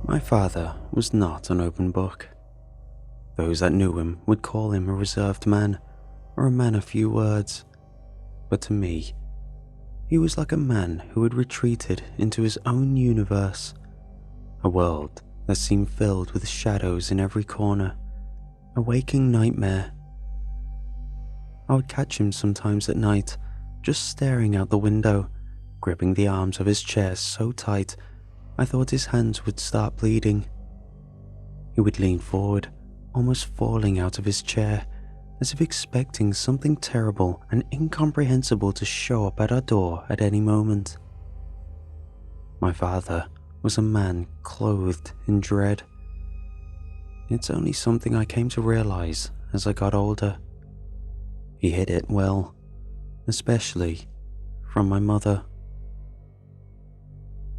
My father was not an open book. Those that knew him would call him a reserved man, or a man of few words. But to me, he was like a man who had retreated into his own universe, a world that seemed filled with shadows in every corner, a waking nightmare. I would catch him sometimes at night, just staring out the window, gripping the arms of his chair so tight I thought his hands would start bleeding. He would lean forward, almost falling out of his chair, as if expecting something terrible and incomprehensible to show up at our door at any moment. My father was a man clothed in dread. It's only something I came to realize as I got older. He hid it well, especially from my mother.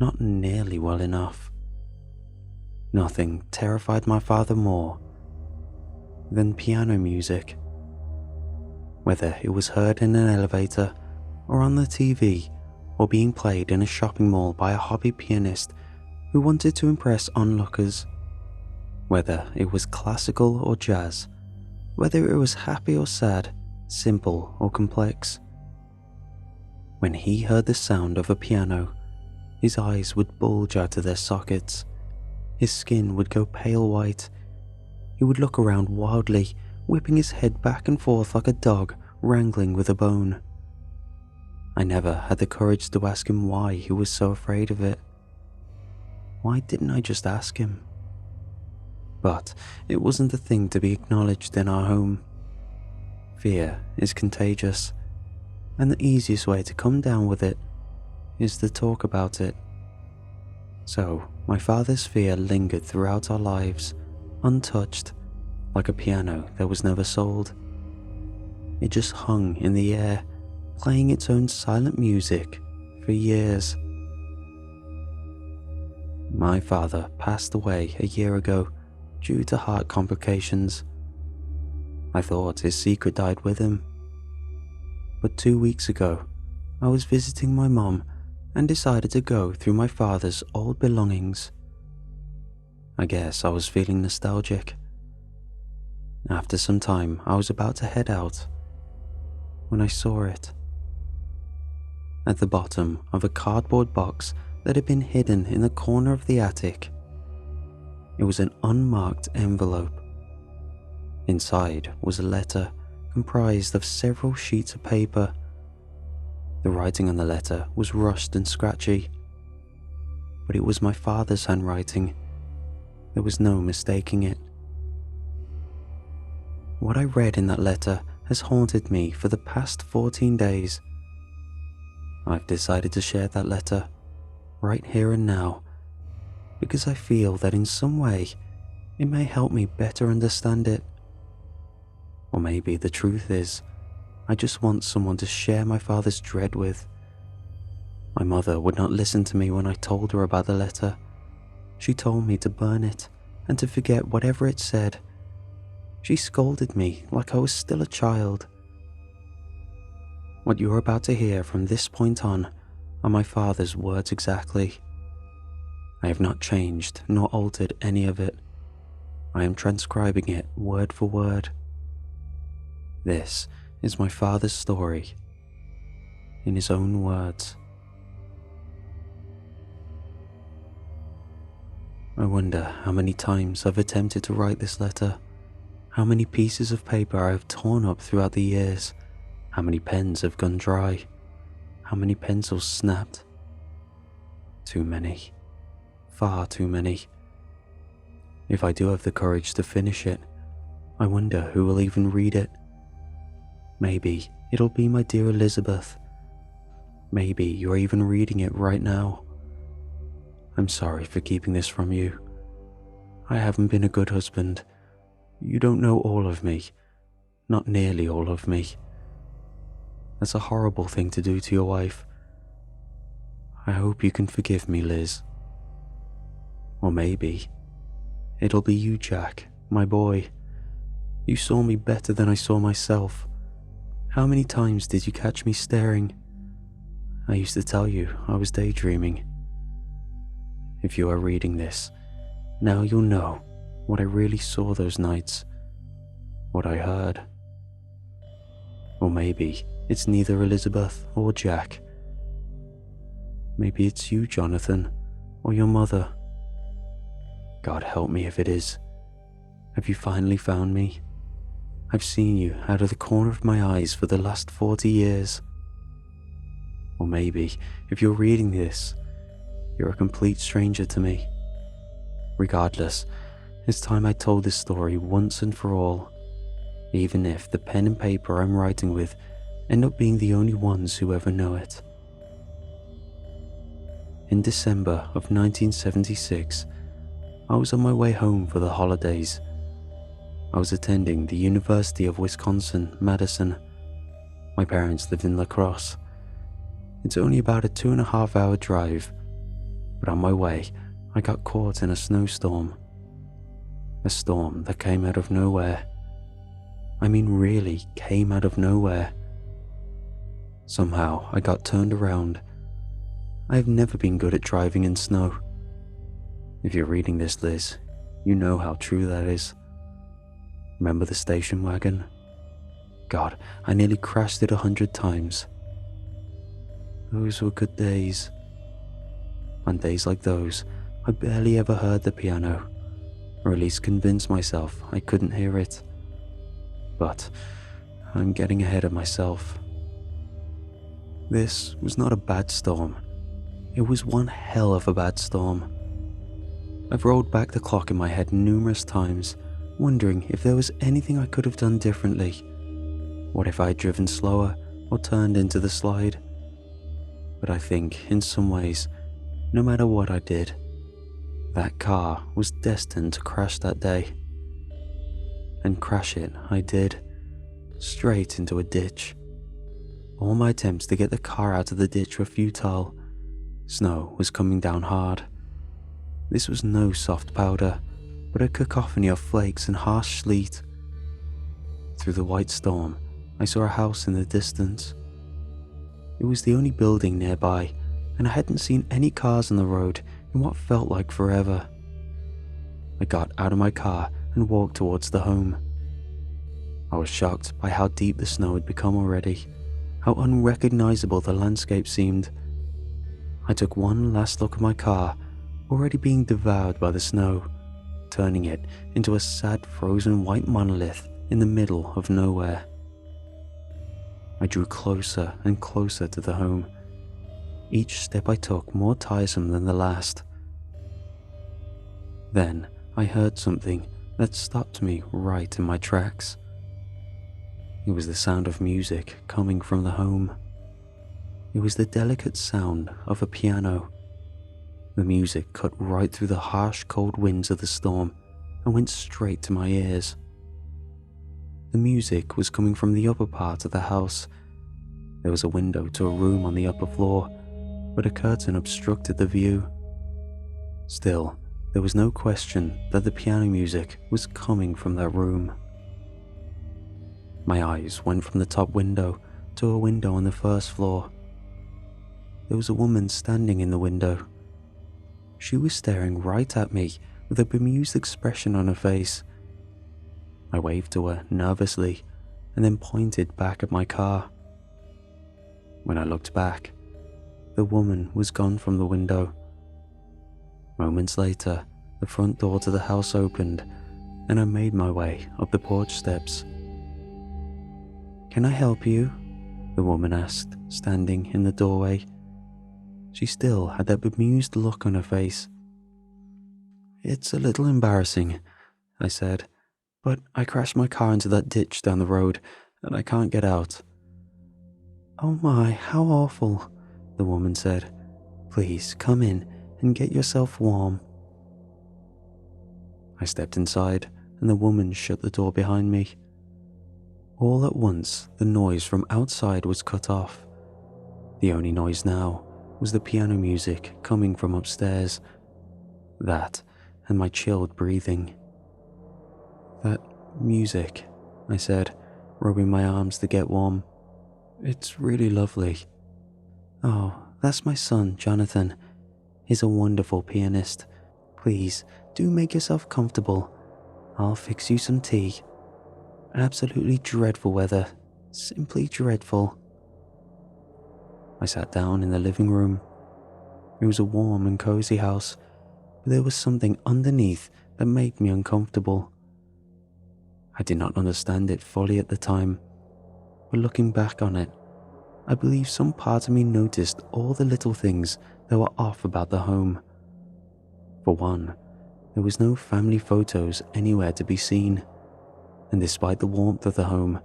Not nearly well enough. Nothing terrified my father more than piano music. Whether it was heard in an elevator, or on the TV, or being played in a shopping mall by a hobby pianist who wanted to impress onlookers. Whether it was classical or jazz, whether it was happy or sad, simple or complex. When he heard the sound of a piano, his eyes would bulge out of their sockets. His skin would go pale white. He would look around wildly, whipping his head back and forth like a dog wrangling with a bone. I never had the courage to ask him why he was so afraid of it. Why didn't I just ask him? But it wasn't a thing to be acknowledged in our home. Fear is contagious, and the easiest way to come down with it is to talk about it. So my father's fear lingered throughout our lives, untouched, like a piano that was never sold. It just hung in the air, playing its own silent music for years. My father passed away a year ago due to heart complications. I thought his secret died with him. But 2 weeks ago, I was visiting my mom and decided to go through my father's old belongings. I guess I was feeling nostalgic. After some time, I was about to head out when I saw it. At the bottom of a cardboard box that had been hidden in the corner of the attic, it was an unmarked envelope. Inside was a letter comprised of several sheets of paper. The writing on the letter was rushed and scratchy, but it was my father's handwriting. There was no mistaking it. What I read in that letter has haunted me for the past 14 days. I've decided to share that letter, right here and now, because I feel that in some way it may help me better understand it. Or maybe the truth is, I just want someone to share my father's dread with. My mother would not listen to me when I told her about the letter. She told me to burn it and to forget whatever it said. She scolded me like I was still a child. What you're about to hear from this point on are my father's words exactly. I have not changed nor altered any of it. I am transcribing it word for word. This is my father's story, in his own words. I wonder how many times I've attempted to write this letter, how many pieces of paper I have torn up throughout the years, how many pens have gone dry, how many pencils snapped. Too many, far too many. If I do have the courage to finish it, I wonder who will even read it. Maybe it'll be my dear Elizabeth. Maybe you're even reading it right now. I'm sorry for keeping this from you. I haven't been a good husband. You don't know all of me. Not nearly all of me. That's a horrible thing to do to your wife. I hope you can forgive me, Liz. Or maybe it'll be you, Jack, my boy. You saw me better than I saw myself. How many times did you catch me staring? I used to tell you I was daydreaming. If you are reading this, Now you'll know what I really saw those nights, what I heard. Or maybe it's neither Elizabeth or Jack. Maybe it's you, Jonathan, or your mother. God help me if it is. Have you finally found me? I've seen you out of the corner of my eyes for the last 40 years. Or maybe, if you're reading this, you're a complete stranger to me. Regardless, it's time I told this story once and for all, even if the pen and paper I'm writing with end up being the only ones who ever know it. In December of 1976, I was on my way home for the holidays. I was attending the University of Wisconsin-Madison. My parents lived in La Crosse. It's only about a 2.5-hour drive, but on my way, I got caught in a snowstorm. A storm that came out of nowhere. I mean, really came out of nowhere. Somehow, I got turned around. I have never been good at driving in snow. If you're reading this, Liz, you know how true that is. Remember the station wagon? God, I nearly crashed it 100 times. Those were good days. On days like those, I barely ever heard the piano, or at least convinced myself I couldn't hear it. But I'm getting ahead of myself. This was not a bad storm. It was one hell of a bad storm. I've rolled back the clock in my head numerous times, wondering if there was anything I could have done differently. What if I had driven slower or turned into the slide? But I think, in some ways, no matter what I did, that car was destined to crash that day. And crash it I did, straight into a ditch. All my attempts to get the car out of the ditch were futile. Snow was coming down hard. This was no soft powder, but a cacophony of flakes and harsh sleet. Through the white storm, I saw a house in the distance. It was the only building nearby, and I hadn't seen any cars on the road in what felt like forever. I got out of my car and walked towards the home. I was shocked by how deep the snow had become already, how unrecognizable the landscape seemed. I took one last look at my car, already being devoured by the snow, turning it into a sad frozen white monolith in the middle of nowhere. I drew closer and closer to the home, each step I took more tiresome than the last. Then I heard something that stopped me right in my tracks. It was the sound of music coming from the home. It was the delicate sound of a piano. The music cut right through the harsh, cold winds of the storm and went straight to my ears. The music was coming from the upper part of the house. There was a window to a room on the upper floor, but a curtain obstructed the view. Still, there was no question that the piano music was coming from that room. My eyes went from the top window to a window on the first floor. There was a woman standing in the window. She was staring right at me with a bemused expression on her face. I waved to her nervously and then pointed back at my car. When I looked back, the woman was gone from the window. Moments later, the front door to the house opened and I made my way up the porch steps. "Can I help you?" the woman asked, standing in the doorway. She still had that bemused look on her face. "It's a little embarrassing," I said, "but I crashed my car into that ditch down the road and I can't get out." "Oh my, how awful," the woman said. "Please come in and get yourself warm." I stepped inside and the woman shut the door behind me. All at once, the noise from outside was cut off. The only noise now was the piano music coming from upstairs. That and my chilled breathing. "That music," I said, rubbing my arms to get warm. "It's really lovely." "Oh, that's my son, Jonathan. He's a wonderful pianist. Please, do make yourself comfortable. I'll fix you some tea. Absolutely dreadful weather. Simply dreadful. I sat down in the living room. It was a warm and cozy house, but there was something underneath that made me uncomfortable. I did not understand it fully at the time, but looking back on it, I believe some part of me noticed all the little things that were off about the home. For one, there was no family photos anywhere to be seen, and despite the warmth of the home,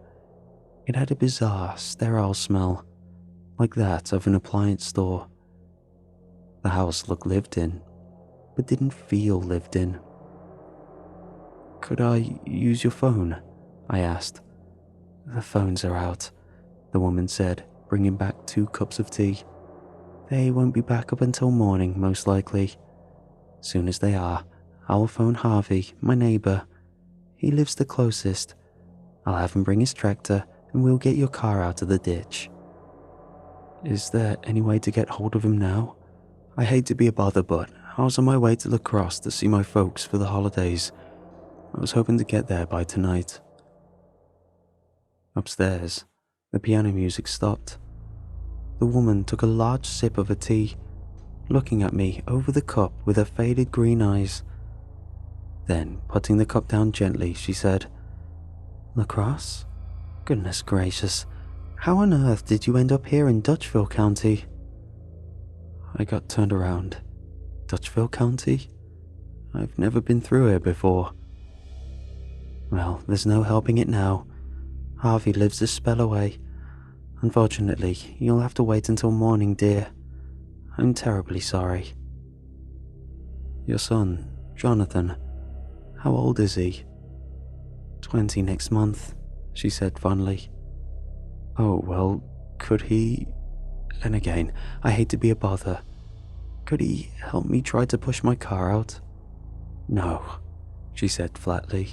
it had a bizarre, sterile smell, like that of an appliance store. The house looked lived in, but didn't feel lived in. "Could I use your phone?" I asked. "The phones are out," the woman said, bringing back 2 cups of tea. "They won't be back up until morning, most likely. Soon as they are, I'll phone Harvey, my neighbor. He lives the closest. I'll have him bring his tractor and we'll get your car out of the ditch." "Is there any way to get hold of him now? I hate to be a bother, but I was on my way to La Crosse to see my folks for the holidays. I was hoping to get there by tonight." Upstairs, the piano music stopped. The woman took a large sip of her tea, looking at me over the cup with her faded green eyes. Then, putting the cup down gently, she said, "La Crosse? Goodness gracious, how on earth did you end up here in Dutchville County?" I got turned around. Dutchville County? I've never been through here before. Well, there's no helping it now. Harvey lives a spell away. Unfortunately, you'll have to wait until morning, dear. I'm terribly sorry. Your son, Jonathan, how old is he? 20 next month, she said fondly. Oh, well, could he... And again, I hate to be a bother. Could he help me try to push my car out? No, she said flatly,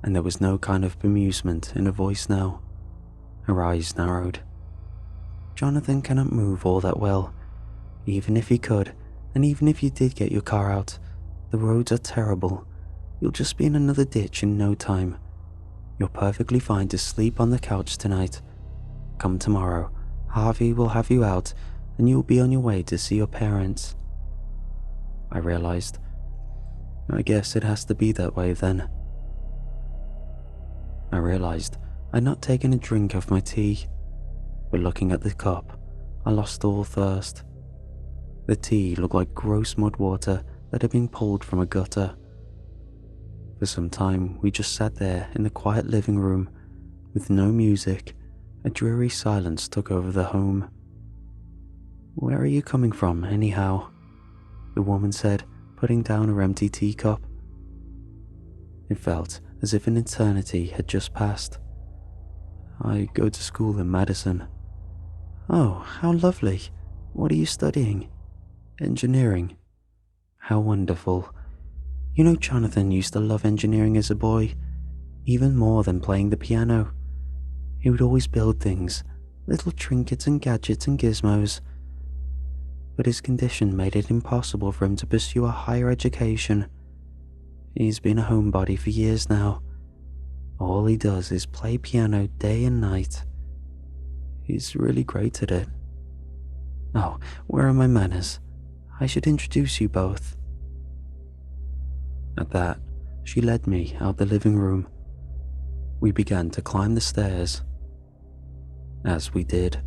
and there was no kind of bemusement in her voice now. Her eyes narrowed. Jonathan cannot move all that well. Even if he could, and even if you did get your car out, the roads are terrible. You'll just be in another ditch in no time. You're perfectly fine to sleep on the couch tonight. Come tomorrow, Harvey will have you out, and you'll be on your way to see your parents. I realized. I guess it has to be that way then. I realized I'd not taken a drink of my tea, but looking at the cup, I lost all thirst. The tea looked like gross mud water that had been pulled from a gutter. For some time, we just sat there in the quiet living room, with no music. A dreary silence took over the home. "Where are you coming from, anyhow?" the woman said, putting down her empty teacup. It felt as if an eternity had just passed. "I go to school in Madison." "Oh, how lovely. What are you studying?" "Engineering." "How wonderful. You know, Jonathan used to love engineering as a boy, even more than playing the piano. He would always build things, little trinkets and gadgets and gizmos. But his condition made it impossible for him to pursue a higher education. He's been a homebody for years now. All he does is play piano day and night. He's really great at it. Oh, where are my manners? I should introduce you both." At that, she led me out the living room. We began to climb the stairs. As we did,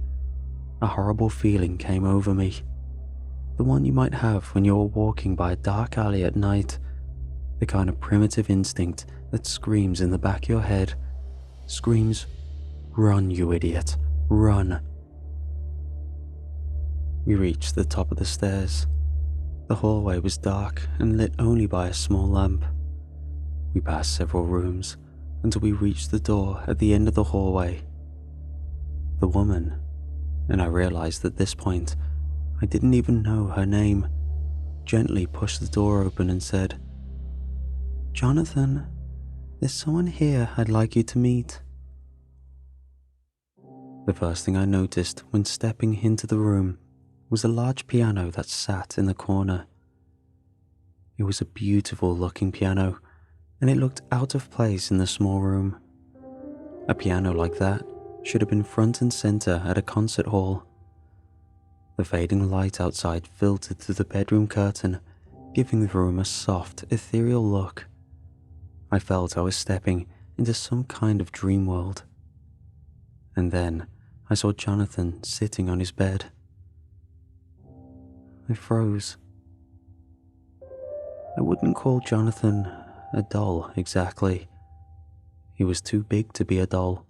a horrible feeling came over me. The one you might have when you're walking by a dark alley at night. The kind of primitive instinct that screams in the back of your head. Screams, "Run, you idiot, run." We reached the top of the stairs. The hallway was dark and lit only by a small lamp. We passed several rooms until we reached the door at the end of the hallway. The woman, and I realized at this point I didn't even know her name, gently pushed the door open and said, "Jonathan, there's someone here I'd like you to meet." The first thing I noticed when stepping into the room was a large piano that sat in the corner. It was a beautiful looking piano, and it looked out of place in the small room. A piano like that should have been front and center at a concert hall. The fading light outside filtered through the bedroom curtain, giving the room a soft, ethereal look. I felt I was stepping into some kind of dream world. And then I saw Jonathan sitting on his bed. I froze. I wouldn't call Jonathan a doll exactly. He was too big to be a doll.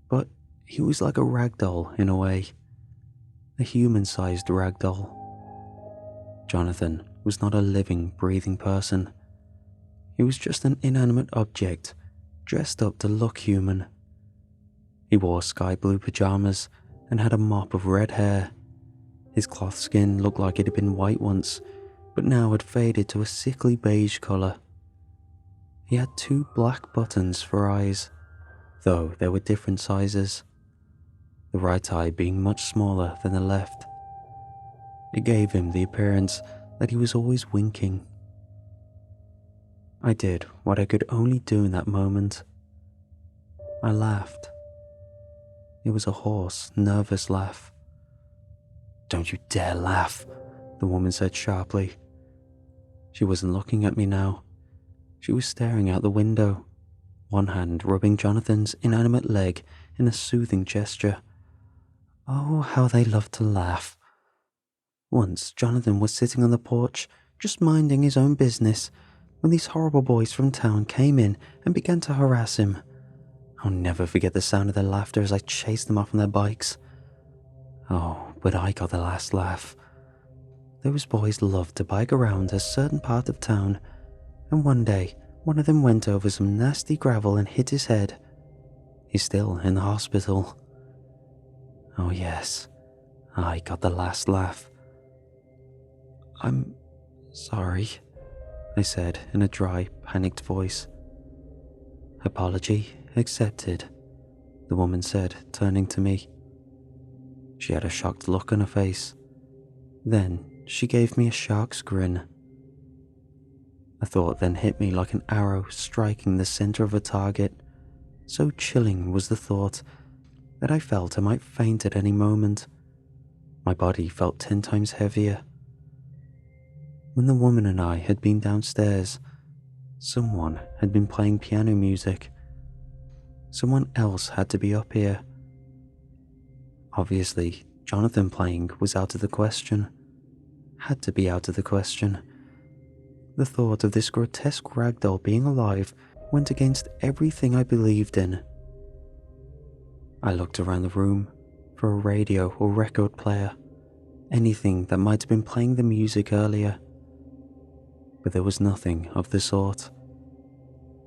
But he was like a rag doll in a way. A human-sized rag doll. Jonathan was not a living, breathing person. He was just an inanimate object, dressed up to look human. He wore sky blue pajamas and had a mop of red hair. His cloth skin looked like it had been white once, but now had faded to a sickly beige colour. He had 2 black buttons for eyes, though they were different sizes, the right eye being much smaller than the left. It gave him the appearance that he was always winking. I did what I could only do in that moment. I laughed. It was a hoarse, nervous laugh. "Don't you dare laugh," the woman said sharply. She wasn't looking at me now. She was staring out the window, one hand rubbing Jonathan's inanimate leg in a soothing gesture. Oh, how they loved to laugh. Once Jonathan was sitting on the porch, just minding his own business, when these horrible boys from town came in and began to harass him. I'll never forget the sound of their laughter as I chased them off on their bikes. Oh, but I got the last laugh. Those boys loved to bike around a certain part of town, and one day one of them went over some nasty gravel and hit his head. He's still in the hospital. Oh yes, I got the last laugh. "I'm sorry," I said in a dry, panicked voice. "Apology accepted," the woman said, turning to me. She had a shocked look on her face. Then she gave me a shark's grin. A thought then hit me like an arrow striking the center of a target. So chilling was the thought that I felt I might faint at any moment. My body felt 10 times heavier. When the woman and I had been downstairs, someone had been playing piano music. Someone else had to be up here. Obviously, Jonathan playing was out of the question. Had to be out of the question. The thought of this grotesque ragdoll being alive went against everything I believed in. I looked around the room for a radio or record player, anything that might have been playing the music earlier. But there was nothing of the sort.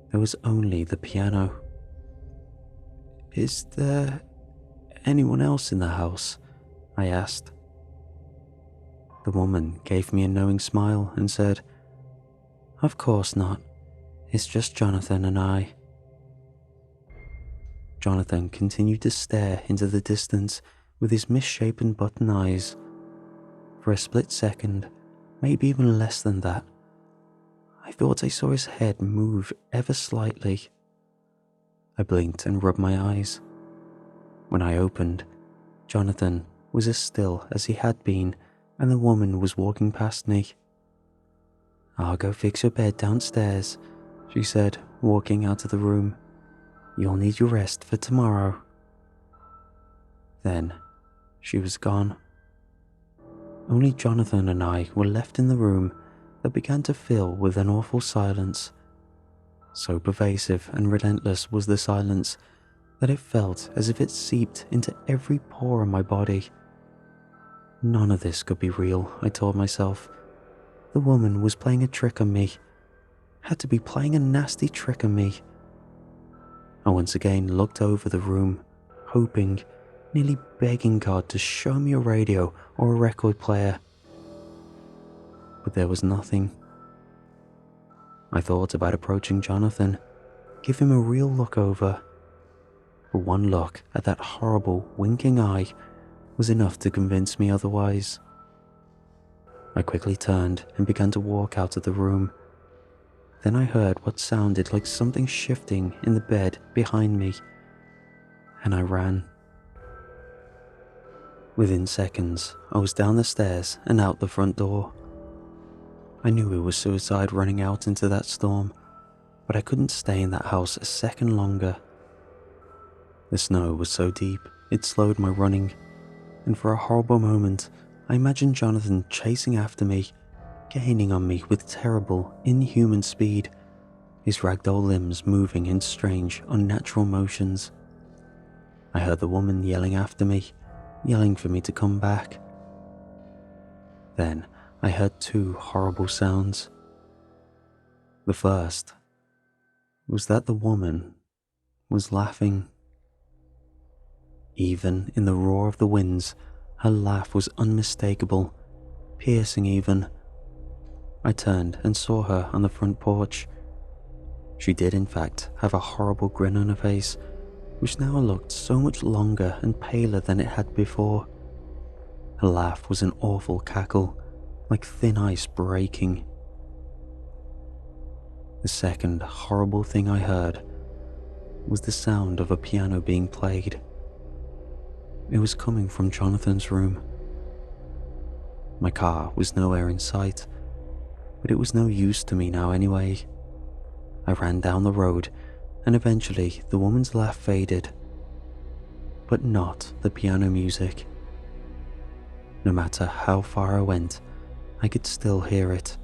There was only the piano. "Is there anyone else in the house?" I asked. The woman gave me a knowing smile and said, "Of course not. It's just Jonathan and I." Jonathan continued to stare into the distance with his misshapen button eyes. For a split second, maybe even less than that, I thought I saw his head move ever slightly. I blinked and rubbed my eyes. When I opened, Jonathan was as still as he had been, and the woman was walking past me. "I'll go fix your bed downstairs," she said, walking out of the room. "You'll need your rest for tomorrow." Then she was gone. Only Jonathan and I were left in the room that began to fill with an awful silence. So pervasive and relentless was the silence that it felt as if it seeped into every pore in my body. None of this could be real, I told myself. The woman was playing a trick on me. Had to be playing a nasty trick on me. I once again looked over the room, hoping, nearly begging God to show me a radio or a record player. But there was nothing. I thought about approaching Jonathan, give him a real look over. But one look at that horrible, winking eye was enough to convince me otherwise. I quickly turned and began to walk out of the room. Then I heard what sounded like something shifting in the bed behind me, and I ran. Within seconds, I was down the stairs and out the front door. I knew it was suicide running out into that storm, but I couldn't stay in that house a second longer. The snow was so deep, it slowed my running, and for a horrible moment, I imagined Jonathan chasing after me, gaining on me with terrible, inhuman speed, his ragdoll limbs moving in strange, unnatural motions. I heard the woman yelling after me, yelling for me to come back. Then I heard two horrible sounds. The first was that the woman was laughing. Even in the roar of the winds, her laugh was unmistakable, piercing even. I turned and saw her on the front porch. She did in fact have a horrible grin on her face, which now looked so much longer and paler than it had before. Her laugh was an awful cackle, like thin ice breaking. The second horrible thing I heard was the sound of a piano being played. It was coming from Jonathan's room. My car was nowhere in sight, but it was no use to me now anyway. I ran down the road, and eventually the woman's laugh faded, but not the piano music. No matter how far I went, I could still hear it.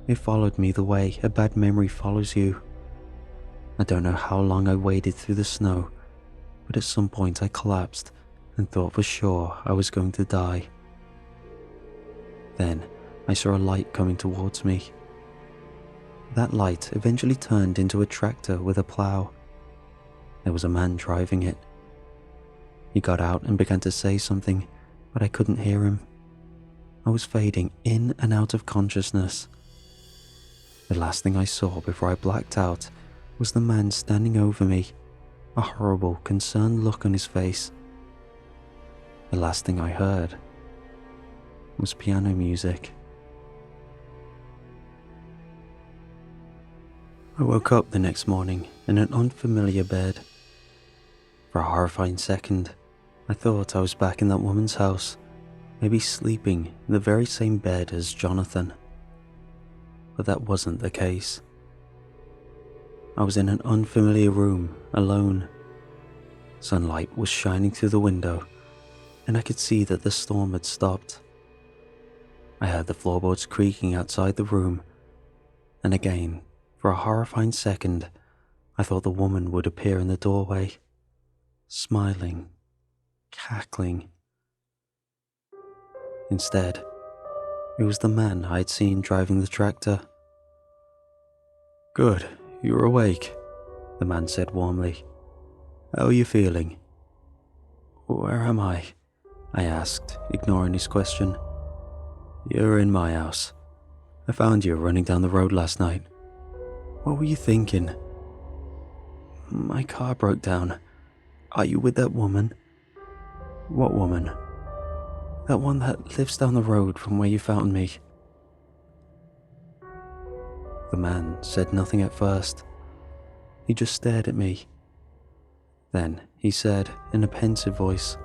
It followed me the way a bad memory follows you. I don't know how long I waded through the snow, but at some point I collapsed and thought for sure I was going to die. Then I saw a light coming towards me. That light eventually turned into a tractor with a plow. There was a man driving it. He got out and began to say something, but I couldn't hear him. I was fading in and out of consciousness. The last thing I saw before I blacked out was the man standing over me, a horrible, concerned look on his face. The last thing I heard was piano music. I woke up the next morning in an unfamiliar bed. For a horrifying second, I thought I was back in that woman's house, maybe sleeping in the very same bed as Jonathan. But that wasn't the case. I was in an unfamiliar room, alone. Sunlight was shining through the window, and I could see that the storm had stopped. I heard the floorboards creaking outside the room, and again, for a horrifying second, I thought the woman would appear in the doorway, smiling, cackling. Instead, it was the man I had seen driving the tractor. "Good, you're awake," the man said warmly. "How are you feeling?" "Where am I?" I asked, ignoring his question. "You're in my house. I found you running down the road last night. What were you thinking?" "My car broke down. Are you with that woman?" "What woman?" "That one that lives down the road from where you found me." The man said nothing at first. He just stared at me. Then he said in a pensive voice,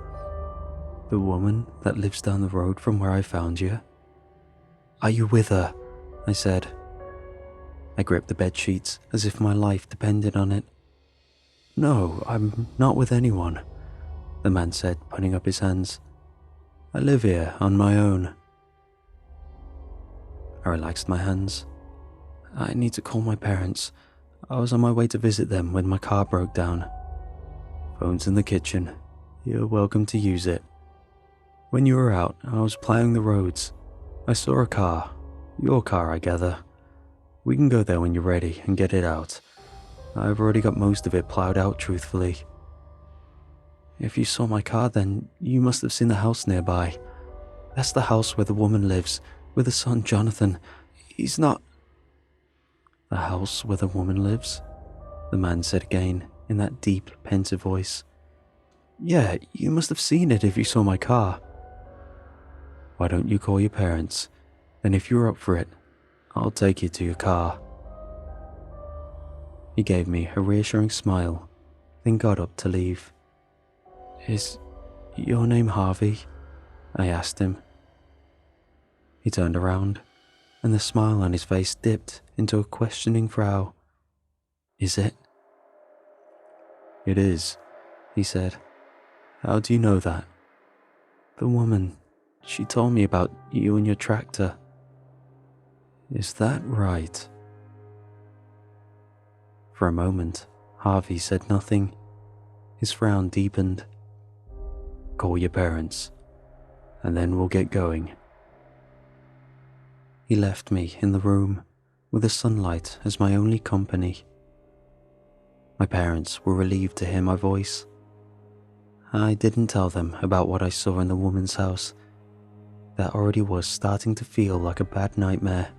"The woman that lives down the road from where I found you?" "Are you with her?" I said. I gripped the bed sheets as if my life depended on it. "No, I'm not with anyone," the man said, putting up his hands. "I live here on my own." I relaxed my hands. "I need to call my parents. I was on my way to visit them when my car broke down." "Phone's in the kitchen. You're welcome to use it. When you were out, I was plowing the roads. I saw a car. Your car, I gather. We can go there when you're ready and get it out. I've already got most of it plowed out, truthfully." "If you saw my car, then you must have seen the house nearby. That's the house where the woman lives, with her son Jonathan. He's not—" "The house where the woman lives?" the man said again, in that deep, pensive voice. "Yeah, you must have seen it if you saw my car." "Why don't you call your parents? "Then if you're up for it, I'll take you to your car." He gave me a reassuring smile, then got up to leave. "Is your name Harvey?" I asked him. He turned around, and the smile on his face dipped into a questioning frown. "Is it?" "It is," he said. "How do you know that?" "The woman, she told me about you and your tractor." "Is that right?" For a moment, Harvey said nothing. His frown deepened. "Call your parents, and then we'll get going." He left me in the room with the sunlight as my only company. My parents were relieved to hear my voice. I didn't tell them about what I saw in the woman's house. That already was starting to feel like a bad nightmare.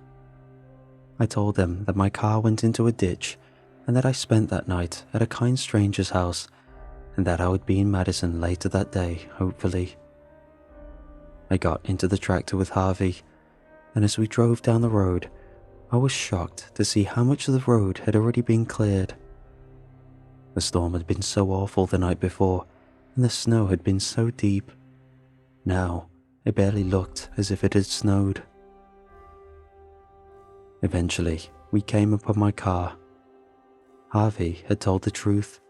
I told them that my car went into a ditch and that I spent that night at a kind stranger's house and that I would be in Madison later that day, hopefully. I got into the tractor with Harvey, and as we drove down the road, I was shocked to see how much of the road had already been cleared. The storm had been so awful the night before, and the snow had been so deep. Now, it barely looked as if it had snowed. Eventually, we came upon my car. Harvey had told the truth.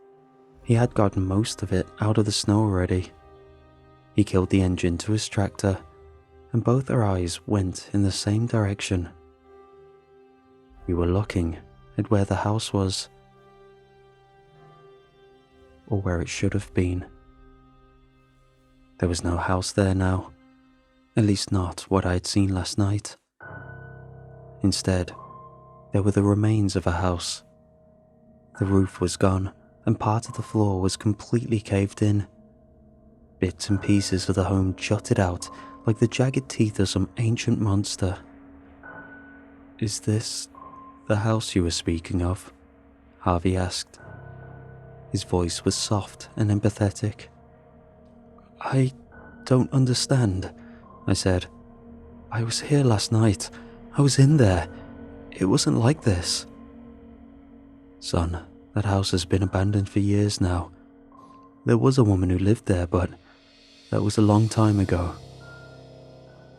He had gotten most of it out of the snow already. He killed the engine to his tractor, and both our eyes went in the same direction. We were looking at where the house was, or where it should have been. There was no house there now, at least not what I had seen last night. Instead, there were the remains of a house. The roof was gone, and part of the floor was completely caved in. Bits and pieces of the home jutted out like the jagged teeth of some ancient monster. "Is this the house you were speaking of?" Harvey asked. His voice was soft and empathetic. "I don't understand," I said. "I was here last night. I was in there. It wasn't like this." "Son, that house has been abandoned for years now. There was a woman who lived there, but that was a long time ago."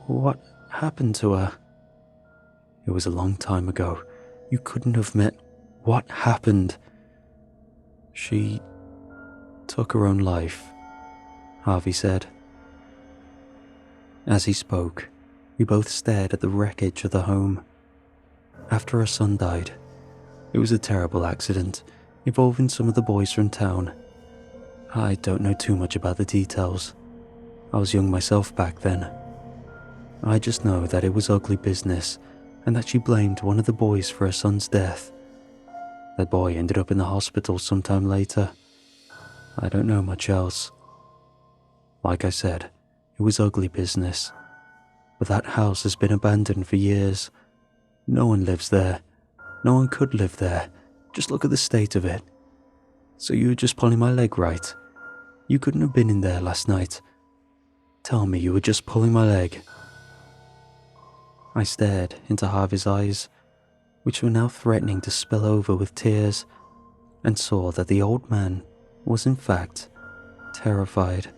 "What happened to her?" "It was a long time ago. You couldn't have met what happened." "She took her own life," Harvey said. As he spoke, we both stared at the wreckage of the home. After her son died, it was a terrible accident involving some of the boys from town. I don't know too much about the details. I was young myself back then. I just know that it was ugly business and that she blamed one of the boys for her son's death. That boy ended up in the hospital sometime later. I don't know much else. Like I said, it was ugly business. But that house has been abandoned for years. No one lives there. No one could live there. Just look at the state of it. So you were just pulling my leg, right? You couldn't have been in there last night. Tell me you were just pulling my leg." I stared into Harvey's eyes, which were now threatening to spill over with tears, and saw that the old man was in fact terrified.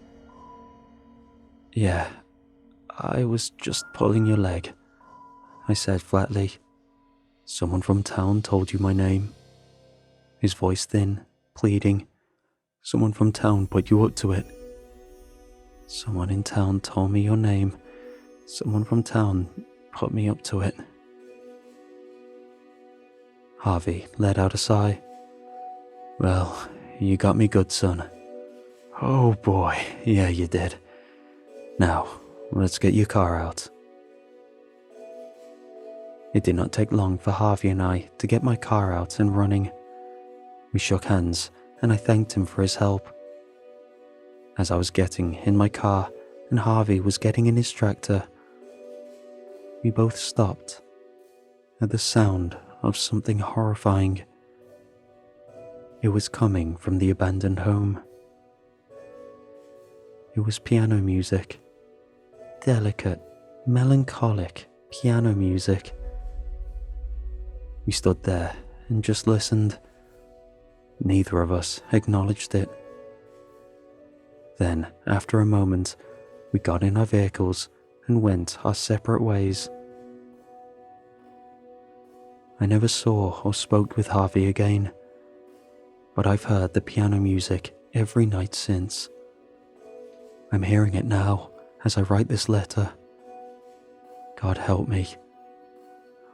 "Yeah, I was just pulling your leg," I said flatly. "Someone from town told you my name?" His voice thin, pleading. "Someone from town put you up to it?" "Someone in town told me your name. Someone from town put me up to it." Harvey let out a sigh. "Well, you got me good, son." "Oh boy, yeah you did. Now, let's get your car out." It did not take long for Harvey and I to get my car out and running. We shook hands, and I thanked him for his help. As I was getting in my car and Harvey was getting in his tractor, we both stopped at the sound of something horrifying. It was coming from the abandoned home. It was piano music, delicate, melancholic, piano music. We stood there and just listened. Neither of us acknowledged it. Then, after a moment, we got in our vehicles and went our separate ways. I never saw or spoke with Harvey again, but I've heard the piano music every night since. I'm hearing it now as I write this letter. God help me.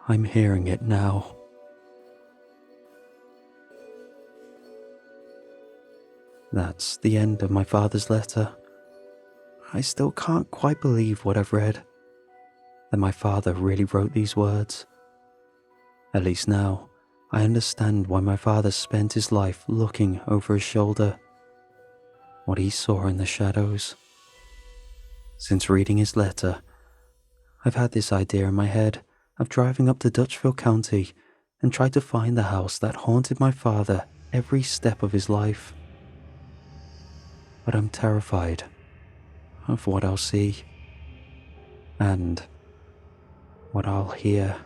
I'm hearing it now. That's the end of my father's letter. I still can't quite believe what I've read, that my father really wrote these words. At least now, I understand why my father spent his life looking over his shoulder, what he saw in the shadows. Since reading his letter, I've had this idea in my head of driving up to Dutchville County and try to find the house that haunted my father every step of his life. But I'm terrified of what I'll see and what I'll hear.